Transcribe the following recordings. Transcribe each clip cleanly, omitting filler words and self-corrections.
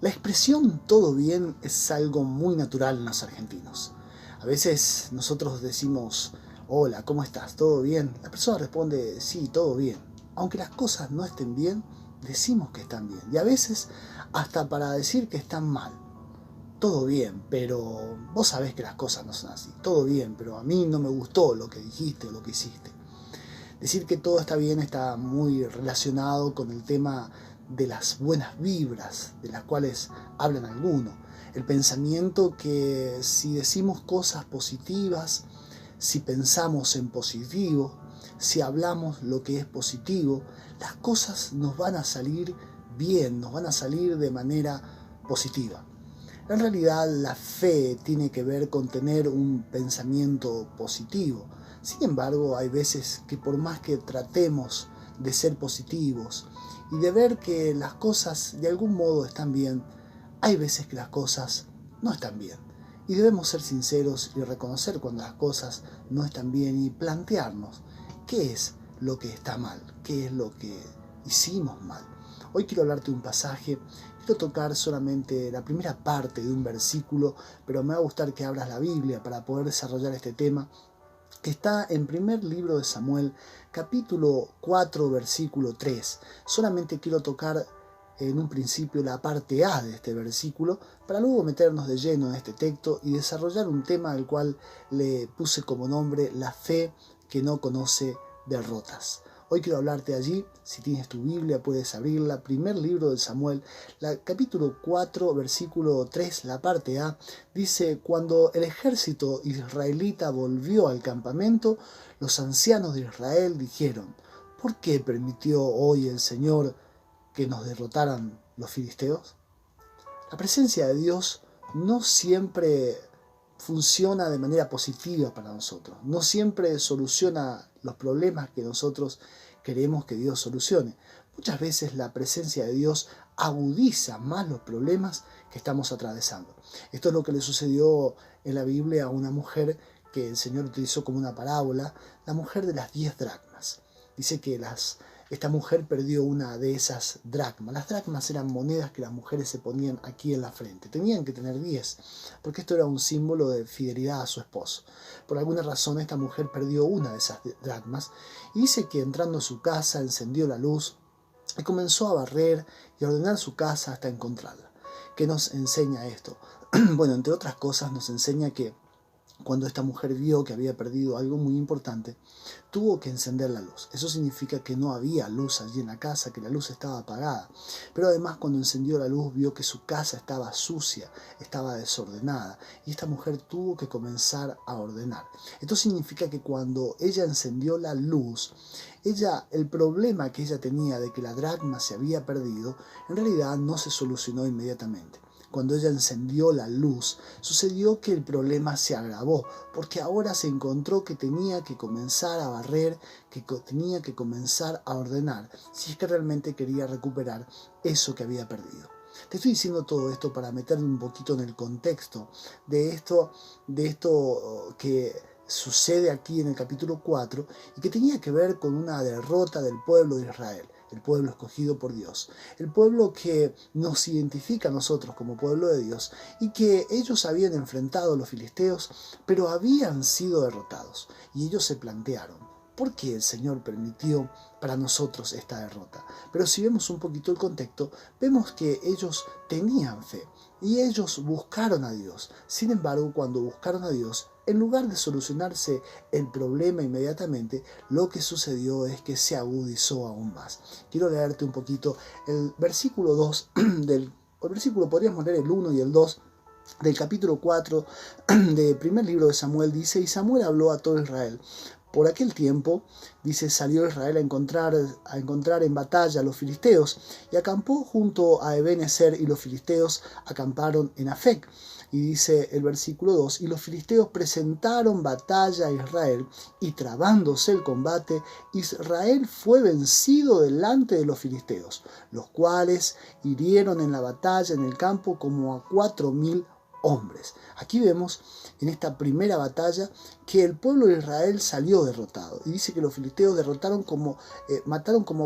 La expresión todo bien es algo muy natural en los argentinos. A veces nosotros decimos, hola, ¿cómo estás? ¿Todo bien? La persona responde, sí, todo bien. Aunque las cosas no estén bien, decimos que están bien. Y a veces hasta para decir que están mal. Todo bien, pero vos sabés que las cosas no son así. Todo bien, pero a mí no me gustó lo que dijiste o lo que hiciste. Decir que todo está bien está muy relacionado con el tema de las buenas vibras, de las cuales hablan algunos. El pensamiento que si decimos cosas positivas, si pensamos en positivo, si hablamos lo que es positivo, las cosas nos van a salir bien, nos van a salir de manera positiva. En realidad la fe tiene que ver con tener un pensamiento positivo. Sin embargo, hay veces que por más que tratemos de ser positivos y de ver que las cosas de algún modo están bien, hay veces que las cosas no están bien. Y debemos ser sinceros y reconocer cuando las cosas no están bien y plantearnos qué es lo que está mal, qué es lo que hicimos mal. Hoy quiero hablarte de un pasaje. Quiero tocar solamente la primera parte de un versículo, pero me va a gustar que abras la Biblia para poder desarrollar este tema, que está en primer libro de Samuel, capítulo 4, versículo 3. Solamente quiero tocar en un principio la parte A de este versículo, para luego meternos de lleno en este texto y desarrollar un tema al cual le puse como nombre la fe que no conoce derrotas. Hoy quiero hablarte allí. Si tienes tu Biblia puedes abrirla, primer libro de Samuel, capítulo 4, versículo 3, la parte A, dice: cuando el ejército israelita volvió al campamento, los ancianos de Israel dijeron: ¿por qué permitió hoy el Señor que nos derrotaran los filisteos? La presencia de Dios no siempre funciona de manera positiva para nosotros, no siempre soluciona los problemas que nosotros queremos que Dios solucione. Muchas veces la presencia de Dios agudiza más los problemas que estamos atravesando. Esto es lo que le sucedió en la Biblia a una mujer que el Señor utilizó como una parábola, la mujer de las 10 dracmas. Dice que esta mujer perdió una de esas dracmas. Las dracmas eran monedas que las mujeres se ponían aquí en la frente. Tenían que tener 10, porque esto era un símbolo de fidelidad a su esposo. Por alguna razón esta mujer perdió una de esas dracmas y dice que entrando a su casa encendió la luz y comenzó a barrer y a ordenar su casa hasta encontrarla. ¿Qué nos enseña esto? Bueno, entre otras cosas nos enseña que cuando esta mujer vio que había perdido algo muy importante, tuvo que encender la luz. Eso significa que no había luz allí en la casa, que la luz estaba apagada. Pero además, cuando encendió la luz, vio que su casa estaba sucia, estaba desordenada. Y esta mujer tuvo que comenzar a ordenar. Esto significa que cuando ella encendió la luz, el problema que ella tenía de que la dracma se había perdido, en realidad no se solucionó inmediatamente. Cuando ella encendió la luz, sucedió que el problema se agravó, porque ahora se encontró que tenía que comenzar a barrer, que tenía que comenzar a ordenar, si es que realmente quería recuperar eso que había perdido. Te estoy diciendo todo esto para meterme un poquito en el contexto de esto que sucede aquí en el capítulo 4 y que tenía que ver con una derrota del pueblo de Israel. El pueblo escogido por Dios, el pueblo que nos identifica a nosotros como pueblo de Dios, y que ellos habían enfrentado a los filisteos, pero habían sido derrotados, y ellos se plantearon: ¿por qué el Señor permitió para nosotros esta derrota? Pero si vemos un poquito el contexto, vemos que ellos tenían fe, y ellos buscaron a Dios. Sin embargo, cuando buscaron a Dios, en lugar de solucionarse el problema inmediatamente, lo que sucedió es que se agudizó aún más. Quiero leerte un poquito el versículo 2 podríamos leer el 1 y el 2 del capítulo 4 del primer libro de Samuel. Dice: y Samuel habló a todo Israel. Por aquel tiempo, dice, salió Israel a encontrar en batalla a los filisteos, y acampó junto a Ebenezer, y los filisteos acamparon en Afec. Y dice el versículo 2, y los filisteos presentaron batalla a Israel, y trabándose el combate, Israel fue vencido delante de los filisteos, los cuales hirieron en la batalla en el campo como a 4.000 hombres. Aquí vemos en esta primera batalla que el pueblo de Israel salió derrotado. Y dice que los filisteos mataron como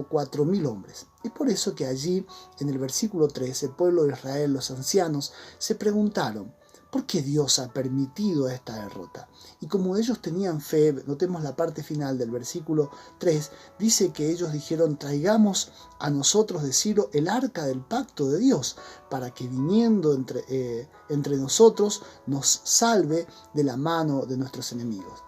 4.000 hombres. Es por eso que allí en el versículo 3 el pueblo de Israel, los ancianos, se preguntaron: ¿por qué Dios ha permitido esta derrota? Y como ellos tenían fe, notemos la parte final del versículo 3, dice que ellos dijeron: traigamos a nosotros de Silo el arca del pacto de Dios, para que viniendo entre nosotros nos salve de la mano de nuestros enemigos.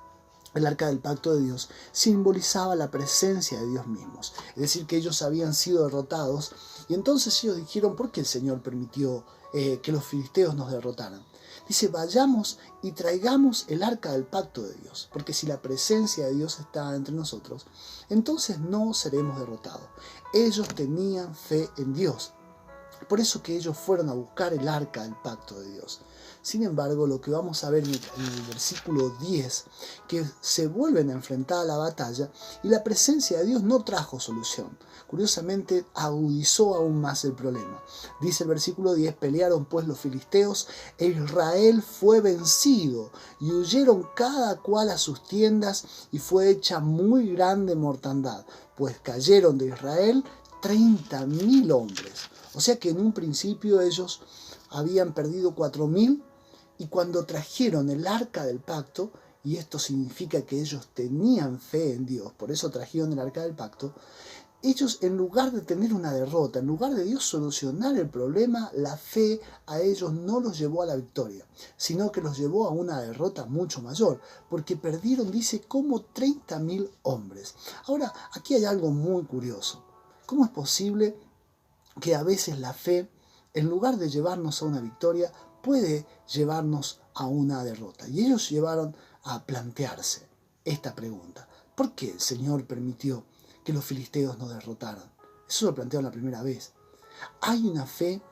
El arca del pacto de Dios simbolizaba la presencia de Dios mismos, es decir, que ellos habían sido derrotados, y entonces ellos dijeron: ¿por qué el Señor permitió que los filisteos nos derrotaran? Dice: vayamos y traigamos el arca del pacto de Dios, porque si la presencia de Dios está entre nosotros, entonces no seremos derrotados. Ellos tenían fe en Dios, por eso que ellos fueron a buscar el arca del pacto de Dios. Sin embargo, lo que vamos a ver en el versículo 10, que se vuelven a enfrentar a la batalla y la presencia de Dios no trajo solución. Curiosamente, agudizó aún más el problema. Dice el versículo 10: pelearon pues los filisteos e Israel fue vencido y huyeron cada cual a sus tiendas y fue hecha muy grande mortandad, pues cayeron de Israel 30.000 hombres. O sea que en un principio ellos habían perdido 4.000, y cuando trajeron el arca del pacto, y esto significa que ellos tenían fe en Dios, por eso trajeron el arca del pacto, ellos, en lugar de tener una derrota, en lugar de Dios solucionar el problema, la fe a ellos no los llevó a la victoria, sino que los llevó a una derrota mucho mayor, porque perdieron, dice, como 30.000 hombres. Ahora, aquí hay algo muy curioso. ¿Cómo es posible que a veces la fe, en lugar de llevarnos a una victoria, puede llevarnos a una derrota? Y ellos llevaron a plantearse esta pregunta: ¿por qué el Señor permitió que los filisteos nos derrotaran? Eso lo plantearon la primera vez. Hay una fe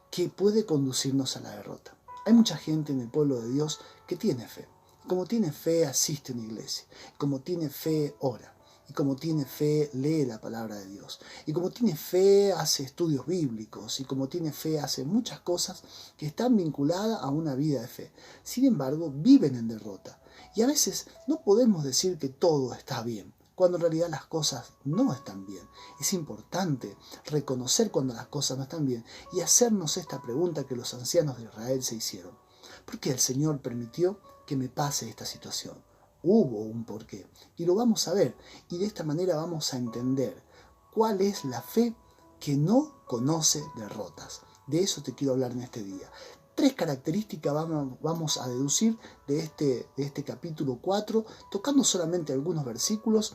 que puede conducirnos a la derrota. Hay mucha gente en el pueblo de Dios que tiene fe. Como tiene fe, asiste a una iglesia. Como tiene fe, ora. Y como tiene fe, lee la palabra de Dios. Y como tiene fe, hace estudios bíblicos. Y como tiene fe, hace muchas cosas que están vinculadas a una vida de fe. Sin embargo, viven en derrota. Y a veces no podemos decir que todo está bien, cuando en realidad las cosas no están bien. Es importante reconocer cuando las cosas no están bien y hacernos esta pregunta que los ancianos de Israel se hicieron: ¿por qué el Señor permitió que me pase esta situación? Hubo un porqué, y lo vamos a ver, y de esta manera vamos a entender cuál es la fe que no conoce derrotas. De eso te quiero hablar en este día. 3 características vamos a deducir de este capítulo 4, tocando solamente algunos versículos.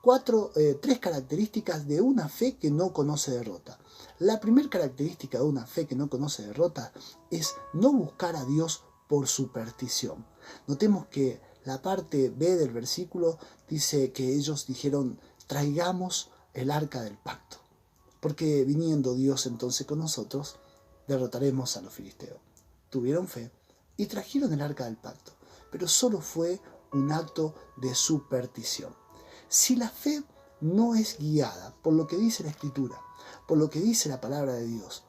3 características de una fe que no conoce derrota. La primera característica de una fe que no conoce derrota es no buscar a Dios por superstición. Notemos que la parte B del versículo dice que ellos dijeron: traigamos el arca del pacto, porque viniendo Dios entonces con nosotros, derrotaremos a los filisteos. Tuvieron fe y trajeron el arca del pacto, pero solo fue un acto de superstición. Si la fe no es guiada por lo que dice la Escritura, por lo que dice la palabra de Dios,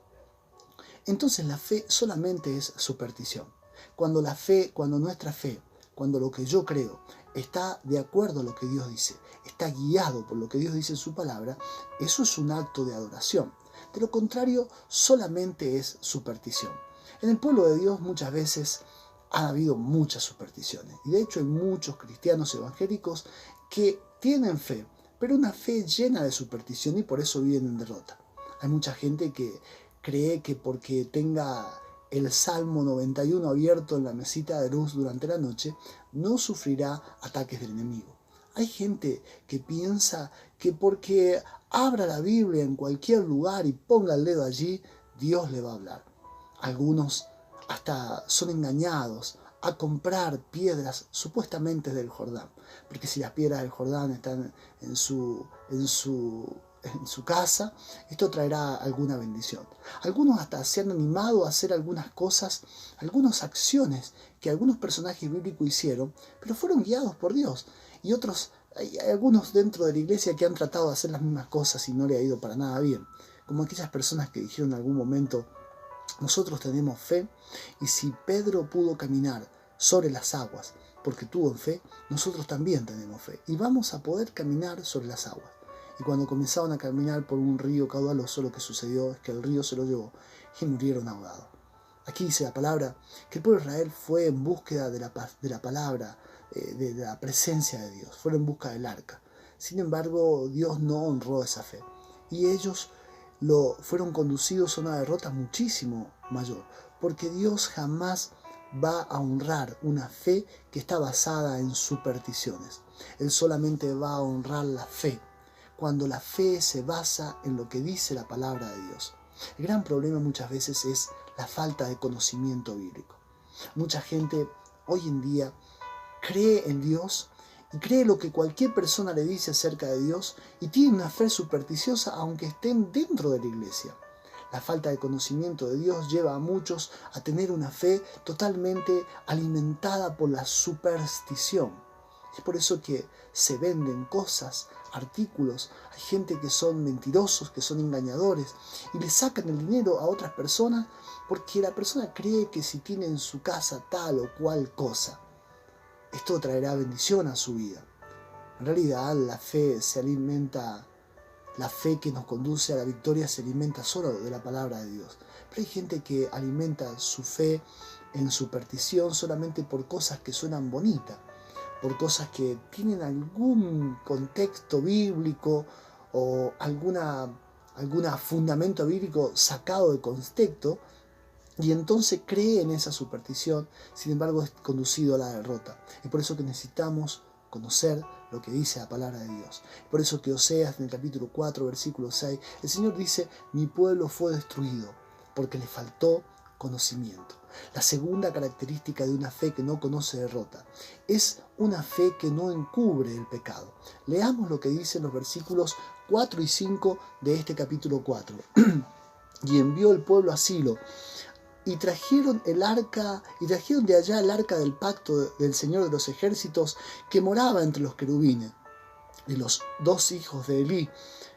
entonces la fe solamente es superstición. Cuando nuestra fe, cuando lo que yo creo está de acuerdo a lo que Dios dice, está guiado por lo que Dios dice en su palabra, eso es un acto de adoración. De lo contrario, solamente es superstición. En el pueblo de Dios muchas veces ha habido muchas supersticiones. Y de hecho hay muchos cristianos evangélicos que tienen fe, pero una fe llena de superstición, y por eso viven en derrota. Hay mucha gente que cree que porque tenga el Salmo 91 abierto en la mesita de luz durante la noche, no sufrirá ataques del enemigo. Hay gente que piensa que porque abra la Biblia en cualquier lugar y ponga el dedo allí, Dios le va a hablar. Algunos hasta son engañados a comprar piedras supuestamente del Jordán, porque si las piedras del Jordán están en su casa, esto traerá alguna bendición. Algunos hasta se han animado a hacer algunas cosas, algunas acciones que algunos personajes bíblicos hicieron, pero fueron guiados por Dios. Y hay algunos dentro de la iglesia que han tratado de hacer las mismas cosas y no le ha ido para nada bien. Como aquellas personas que dijeron en algún momento: Nosotros tenemos fe, y si Pedro pudo caminar sobre las aguas porque tuvo fe, nosotros también tenemos fe y vamos a poder caminar sobre las aguas. Y cuando comenzaron a caminar por un río caudaloso, lo que sucedió es que el río se lo llevó y murieron ahogados. Aquí dice la palabra que el pueblo de Israel fue en búsqueda de la palabra, de la presencia de Dios, fueron en busca del arca. Sin embargo, Dios no honró esa fe y ellos fueron conducidos a una derrota muchísimo mayor, porque Dios jamás va a honrar una fe que está basada en supersticiones. Él solamente va a honrar la fe cuando la fe se basa en lo que dice la palabra de Dios. El gran problema muchas veces es la falta de conocimiento bíblico. Mucha gente hoy en día cree en Dios y cree lo que cualquier persona le dice acerca de Dios y tiene una fe supersticiosa aunque estén dentro de la iglesia. La falta de conocimiento de Dios lleva a muchos a tener una fe totalmente alimentada por la superstición. Es por eso que se venden cosas, artículos, hay gente que son mentirosos, que son engañadores y le sacan el dinero a otras personas porque la persona cree que si tiene en su casa tal o cual cosa, esto traerá bendición a su vida. En realidad la fe que nos conduce a la victoria se alimenta solo de la palabra de Dios. Pero hay gente que alimenta su fe en superstición solamente por cosas que suenan bonitas, por cosas que tienen algún contexto bíblico o algún fundamento bíblico sacado de contexto, y entonces cree en esa superstición, sin embargo es conducido a la derrota. Es por eso que necesitamos conocer lo que dice la palabra de Dios. Por eso que Oseas en el capítulo 4, versículo 6, el Señor dice: mi pueblo fue destruido porque le faltó conocimiento. La segunda característica de una fe que no conoce derrota es una fe que no encubre el pecado. Leamos lo que dicen los versículos 4 y 5 de este capítulo 4. Y envió el pueblo a Silo, y trajeron de allá el arca del pacto del Señor de los ejércitos, que moraba entre los querubines. Y los dos hijos de Elí,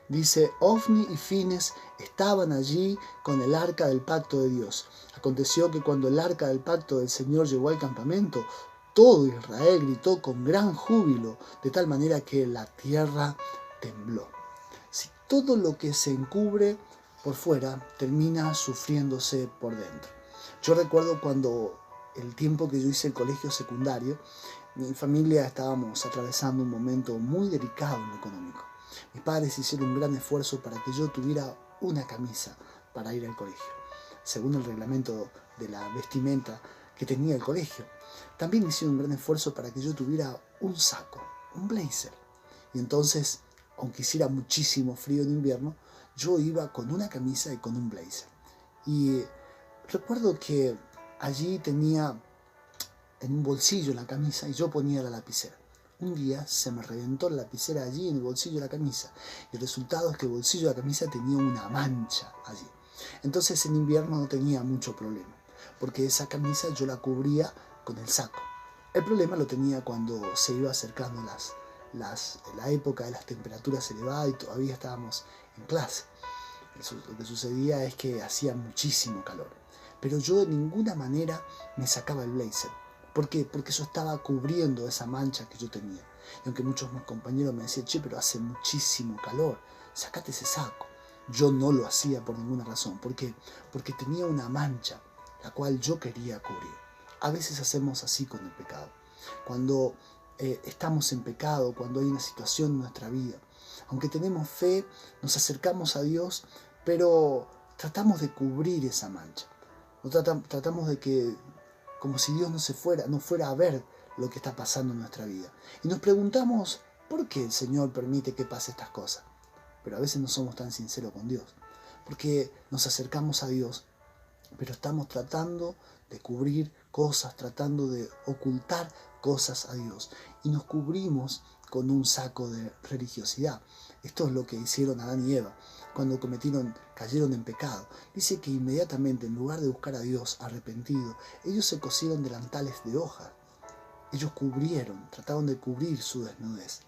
dice, Ofni y Fines, estaban allí con el arca del pacto de Dios. Aconteció que cuando el arca del pacto del Señor llegó al campamento, todo Israel gritó con gran júbilo, de tal manera que la tierra tembló. Si todo lo que se encubre por fuera termina sufriéndose por dentro. Yo recuerdo cuando el tiempo que yo hice el colegio secundario, mi familia estábamos atravesando un momento muy delicado en lo económico. Mis padres hicieron un gran esfuerzo para que yo tuviera una camisa para ir al colegio, según el reglamento de la vestimenta que tenía el colegio. También hicieron un gran esfuerzo para que yo tuviera un saco, un blazer. Y entonces, aunque hiciera muchísimo frío en invierno, yo iba con una camisa y con un blazer. Y recuerdo que allí tenía en un bolsillo la camisa y yo ponía la lapicera. Un día se me reventó la lapicera allí en el bolsillo de la camisa y el resultado es que el bolsillo de la camisa tenía una mancha allí. Entonces en invierno no tenía mucho problema porque esa camisa yo la cubría con el saco. El problema lo tenía cuando se iba acercando la época de las temperaturas elevadas y todavía estábamos en clase. Lo que sucedía es que hacía muchísimo calor, pero yo de ninguna manera me sacaba el blazer. ¿Por qué? Porque eso estaba cubriendo esa mancha que yo tenía. Y aunque muchos de mis compañeros me decían, che, pero hace muchísimo calor, sacate ese saco. Yo no lo hacía por ninguna razón. ¿Por qué? Porque tenía una mancha, la cual yo quería cubrir. A veces hacemos así con el pecado. Cuando estamos en pecado, cuando hay una situación en nuestra vida, aunque tenemos fe, nos acercamos a Dios, pero tratamos de cubrir esa mancha. Tratamos de que, como si Dios no fuera a ver lo que está pasando en nuestra vida. Y nos preguntamos, ¿por qué el Señor permite que pase estas cosas? Pero a veces no somos tan sinceros con Dios, porque nos acercamos a Dios, pero estamos tratando de cubrir cosas, tratando de ocultar cosas a Dios. Y nos cubrimos con un saco de religiosidad. Esto es lo que hicieron Adán y Eva cuando cayeron en pecado. Dice que inmediatamente, en lugar de buscar a Dios arrepentido, ellos se cosieron delantales de hoja. Ellos trataron de cubrir su desnudez.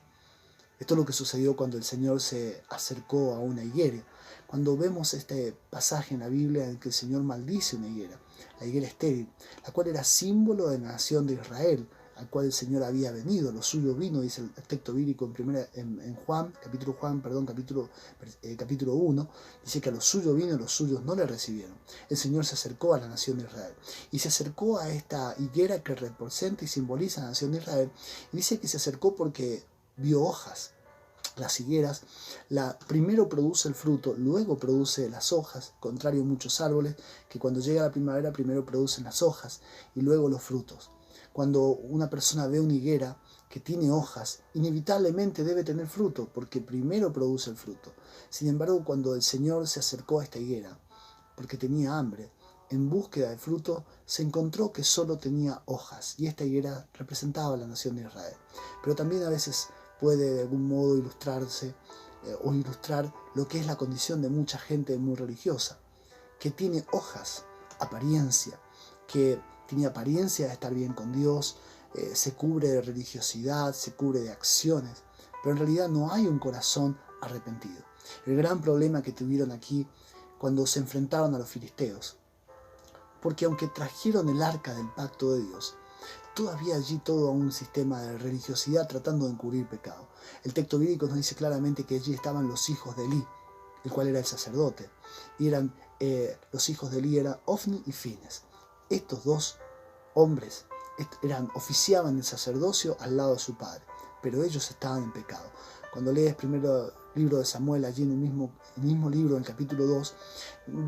Esto es lo que sucedió cuando el Señor se acercó a una higuera. Cuando vemos este pasaje en la Biblia en el que el Señor maldice una higuera, la higuera estéril, la cual era símbolo de la nación de Israel, al cual el Señor había venido, lo suyo vino, dice el texto bíblico en Juan, capítulo 1, dice que a lo suyo vino y los suyos no le recibieron. El Señor se acercó a la nación de Israel y se acercó a esta higuera que representa y simboliza a la nación de Israel, y dice que se acercó porque vio hojas. Las higueras, primero produce el fruto, luego produce las hojas, contrario a muchos árboles que cuando llega la primavera primero producen las hojas y luego los frutos. Cuando una persona ve una higuera que tiene hojas, inevitablemente debe tener fruto, porque primero produce el fruto. Sin embargo, cuando el Señor se acercó a esta higuera, porque tenía hambre, en búsqueda de fruto, se encontró que solo tenía hojas, y esta higuera representaba a la nación de Israel. Pero también a veces puede de algún modo ilustrarse o ilustrar lo que es la condición de mucha gente muy religiosa, que tiene hojas, apariencia, que tiene apariencia de estar bien con Dios, se cubre de religiosidad, se cubre de acciones, pero en realidad no hay un corazón arrepentido. El gran problema que tuvieron aquí cuando se enfrentaron a los filisteos, porque aunque trajeron el arca del pacto de Dios, todavía allí todo un sistema de religiosidad tratando de encubrir pecado. El texto bíblico nos dice claramente que allí estaban los hijos de Elí, el cual era el sacerdote, y los hijos de Elí eran Ofni y Fines. Estos dos hombres oficiaban el sacerdocio al lado de su padre, pero ellos estaban en pecado. Cuando lees primero el libro de Samuel, allí en el mismo libro, en el capítulo 2,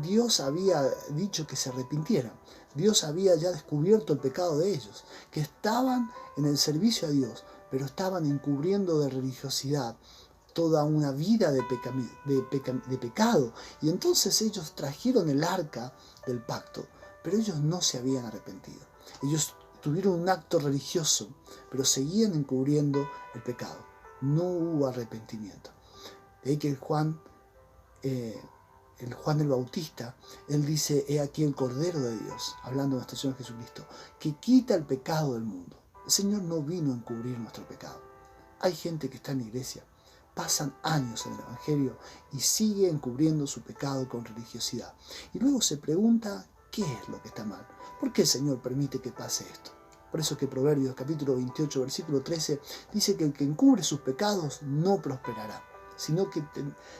Dios había dicho que se arrepintieran. Dios había ya descubierto el pecado de ellos, que estaban en el servicio a Dios, pero estaban encubriendo de religiosidad toda una vida de pecado. Y entonces ellos trajeron el arca del pacto, pero ellos no se habían arrepentido. Ellos tuvieron un acto religioso, pero seguían encubriendo el pecado. No hubo arrepentimiento. De ahí que el Juan el Bautista, él dice: he aquí el Cordero de Dios, hablando de nuestro Señor Jesucristo, que quita el pecado del mundo. El Señor no vino a encubrir nuestro pecado. Hay gente que está en la iglesia, pasan años en el Evangelio y sigue encubriendo su pecado con religiosidad. Y luego se pregunta qué es lo que está mal. ¿Por qué el Señor permite que pase esto? Por eso que Proverbios capítulo 28, versículo 13, dice que el que encubre sus pecados no prosperará, sino que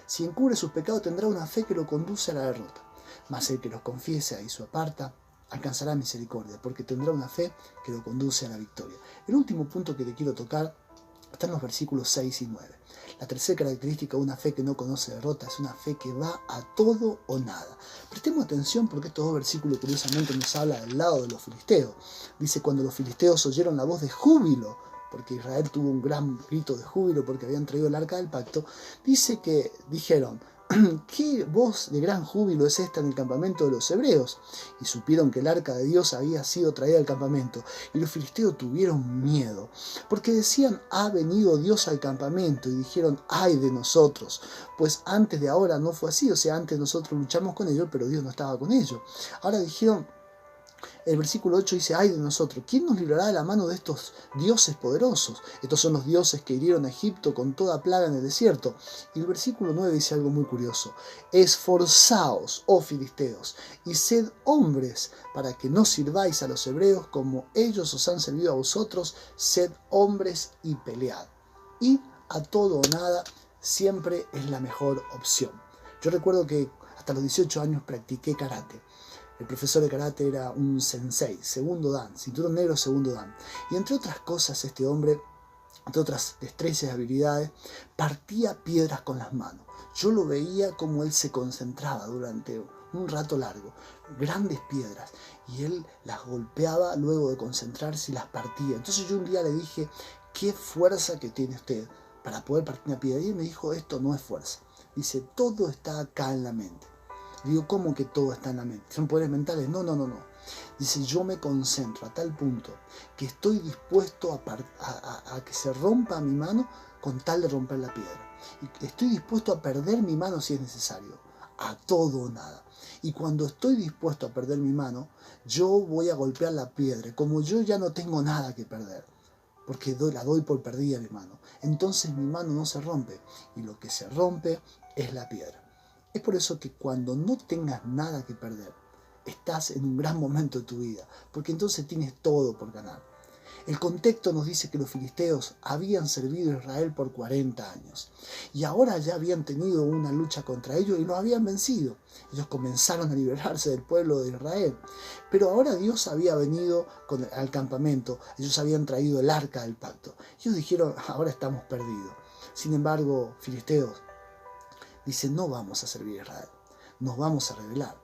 si encubre sus pecados tendrá una fe que lo conduce a la derrota. Mas el que los confiesa y se aparta alcanzará misericordia, porque tendrá una fe que lo conduce a la victoria. El último punto que te quiero tocar está en los versículos 6 y 9. La tercera característica de una fe que no conoce derrota es una fe que va a todo o nada. Prestemos atención porque estos dos versículos curiosamente nos habla del lado de los filisteos. Dice: cuando los filisteos oyeron la voz de júbilo, porque Israel tuvo un gran grito de júbilo porque habían traído el arca del pacto, dice que dijeron: ¿qué voz de gran júbilo es esta en el campamento de los hebreos? Y supieron que el arca de Dios había sido traída al campamento, y los filisteos tuvieron miedo, porque decían: ha venido Dios al campamento, y dijeron: ay de nosotros, pues antes de ahora no fue así. O sea, antes nosotros luchamos con ellos, pero Dios no estaba con ellos. Ahora dijeron, el versículo 8 dice: ay de nosotros, ¿quién nos librará de la mano de estos dioses poderosos? Estos son los dioses que hirieron a Egipto con toda plaga en el desierto. Y el versículo 9 dice algo muy curioso: esforzaos, oh filisteos, y sed hombres, para que no sirváis a los hebreos como ellos os han servido a vosotros. Sed hombres y pelead. Y a todo o nada siempre es la mejor opción. Yo recuerdo que hasta los 18 años practiqué karate. El profesor de karate era un sensei, segundo dan, cinturón negro segundo dan. Y entre otras cosas, este hombre, entre otras destrezas y habilidades, partía piedras con las manos. Yo lo veía como él se concentraba durante un rato largo, grandes piedras, y él las golpeaba luego de concentrarse y las partía. Entonces yo un día le dije: ¿qué fuerza que tiene usted para poder partir una piedra? Y él me dijo: esto no es fuerza. Dice: todo está acá en la mente. Digo: ¿cómo que todo está en la mente? ¿Son poderes mentales? No. Dice: yo me concentro a tal punto que estoy dispuesto a que se rompa mi mano con tal de romper la piedra. Y estoy dispuesto a perder mi mano si es necesario. A todo o nada. Y cuando estoy dispuesto a perder mi mano, yo voy a golpear la piedra. Como yo ya no tengo nada que perder, porque la doy por perdida mi mano. Entonces mi mano no se rompe, y lo que se rompe es la piedra. Es por eso que cuando no tengas nada que perder, estás en un gran momento de tu vida, porque entonces tienes todo por ganar. El contexto nos dice que los filisteos habían servido a Israel por 40 años y ahora ya habían tenido una lucha contra ellos y los habían vencido. Ellos comenzaron a liberarse del pueblo de Israel, pero ahora Dios había venido al campamento, ellos habían traído el arca del pacto. Ellos dijeron, ahora estamos perdidos. Sin embargo, filisteos dicen, no vamos a servir a Israel, nos vamos a rebelar.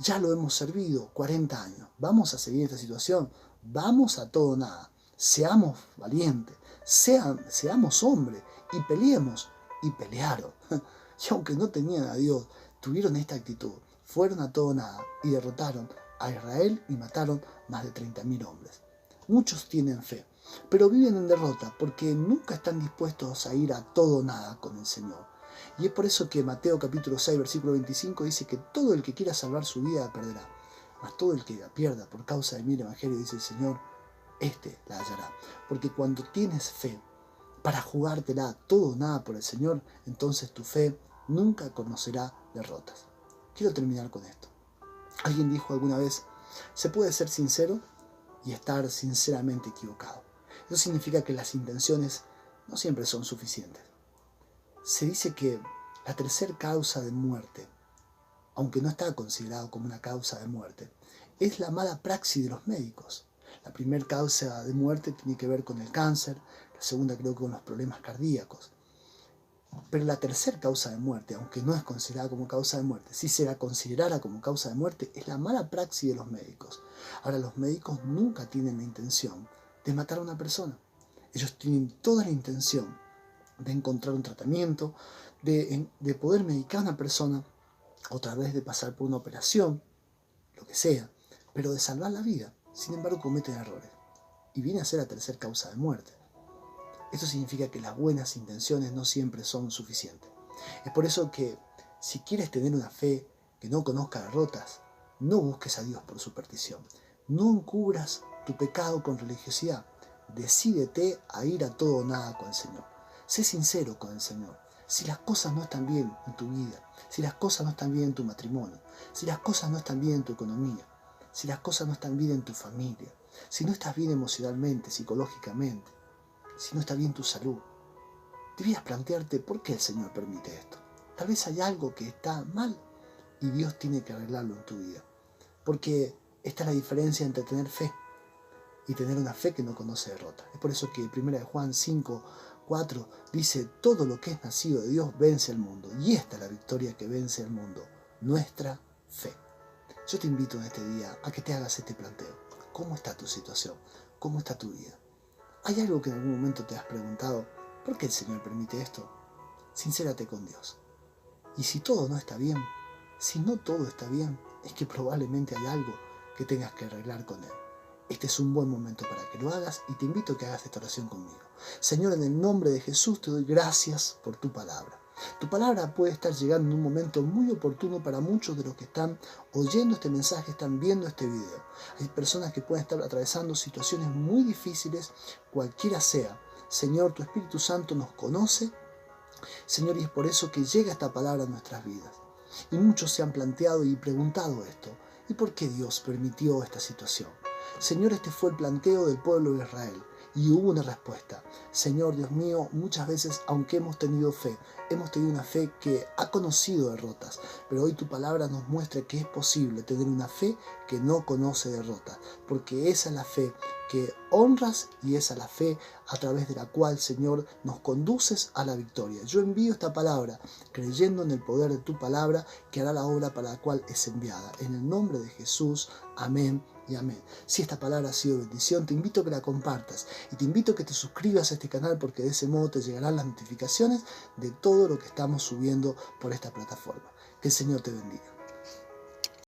Ya lo hemos servido 40 años, vamos a seguir esta situación, vamos a todo o nada. Seamos valientes, seamos hombres y peleemos. Y pelearon. Y aunque no tenían a Dios, tuvieron esta actitud. Fueron a todo o nada y derrotaron a Israel y mataron más de 30.000 hombres. Muchos tienen fe, pero viven en derrota porque nunca están dispuestos a ir a todo o nada con el Señor. Y es por eso que Mateo capítulo 6, versículo 25 dice que todo el que quiera salvar su vida la perderá. Mas todo el que la pierda por causa de mí, el Evangelio, dice el Señor, la hallará. Porque cuando tienes fe para jugártela todo o nada por el Señor, entonces tu fe nunca conocerá derrotas. Quiero terminar con esto. Alguien dijo alguna vez, se puede ser sincero y estar sinceramente equivocado. Eso significa que las intenciones no siempre son suficientes. Se dice que la tercera causa de muerte, aunque no está considerado como una causa de muerte, es la mala praxis de los médicos. La primera causa de muerte tiene que ver con el cáncer, la segunda creo que con los problemas cardíacos. Pero la tercera causa de muerte, aunque no es considerada como causa de muerte, si se la considerara como causa de muerte, es la mala praxis de los médicos. Ahora, los médicos nunca tienen la intención de matar a una persona. Ellos tienen toda la intención de encontrar un tratamiento, de poder medicar a una persona, otra vez de pasar por una operación, lo que sea, pero de salvar la vida. Sin embargo, cometen errores y viene a ser la tercera causa de muerte. Esto significa que las buenas intenciones no siempre son suficientes. Es por eso que si quieres tener una fe que no conozca derrotas, no busques a Dios por superstición. No encubras tu pecado con religiosidad. Decídete a ir a todo o nada con el Señor. Sé sincero con el Señor. Si las cosas no están bien en tu vida, si las cosas no están bien en tu matrimonio, si las cosas no están bien en tu economía, si las cosas no están bien en tu familia, si no estás bien emocionalmente, psicológicamente, si no está bien tu salud, debías plantearte por qué el Señor permite esto. Tal vez hay algo que está mal y Dios tiene que arreglarlo en tu vida. Porque esta es la diferencia entre tener fe y tener una fe que no conoce derrota. Es por eso que 1 Juan 5:4 dice, todo lo que es nacido de Dios vence al mundo. Y esta es la victoria que vence al mundo, nuestra fe. Yo te invito en este día a que te hagas este planteo. ¿Cómo está tu situación? ¿Cómo está tu vida? ¿Hay algo que en algún momento te has preguntado? ¿Por qué el Señor permite esto? Sincérate con Dios. Y si todo no está bien, si no todo está bien, es que probablemente hay algo que tengas que arreglar con Él. Este es un buen momento para que lo hagas y te invito a que hagas esta oración conmigo. Señor, en el nombre de Jesús te doy gracias por tu palabra. Tu palabra puede estar llegando en un momento muy oportuno para muchos de los que están oyendo este mensaje, están viendo este video. Hay personas que pueden estar atravesando situaciones muy difíciles, cualquiera sea. Señor, tu Espíritu Santo nos conoce, Señor, y es por eso que llega esta palabra a nuestras vidas. Y muchos se han planteado y preguntado esto. ¿Y por qué Dios permitió esta situación? Señor, este fue el planteo del pueblo de Israel. Y hubo una respuesta. Señor Dios mío, muchas veces, aunque hemos tenido una fe que ha conocido derrotas, pero hoy tu palabra nos muestra que es posible tener una fe que no conoce derrotas, porque esa es la fe que honras y esa es la fe a través de la cual, Señor, nos conduces a la victoria. Yo envío esta palabra creyendo en el poder de tu palabra que hará la obra para la cual es enviada. En el nombre de Jesús, amén. Y amén. Si esta palabra ha sido bendición, te invito a que la compartas y te invito a que te suscribas a este canal porque de ese modo te llegarán las notificaciones de todo lo que estamos subiendo por esta plataforma. Que el Señor te bendiga.